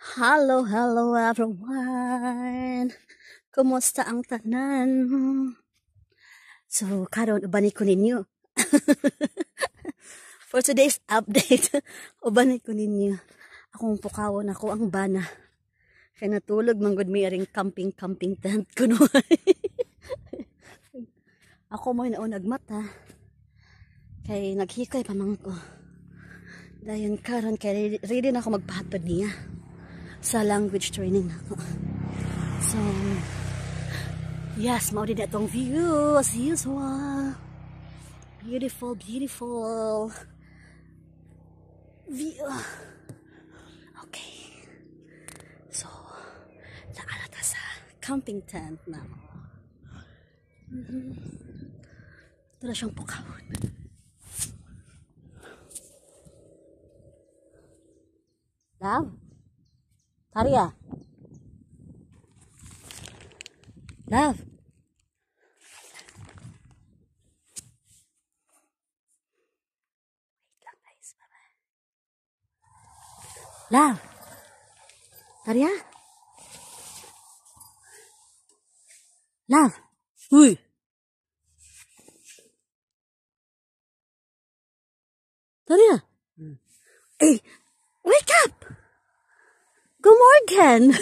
Hello, hello everyone. Kumusta ang tanan? So, karon ubanay ko ninyo. For today's update, ubanay ko ninyo. Akong pukawon ako ang bana. Kaya natulog manggod may aring camping tent ko noon. Ako mo yung nagmata. Kay naghikay pa man ko. Dayon karon kay ready na ako magpahatod niya sa language training ako. So, yes, mao din itong view as usual. Beautiful, beautiful view. Okay. So, naala ta sa camping tent na. Ito na siyang pukawon. Love? Taria? Love? Wait lang guys. Love? Taria? Love? Uy! Taria? Hey! Wake up! Good morning!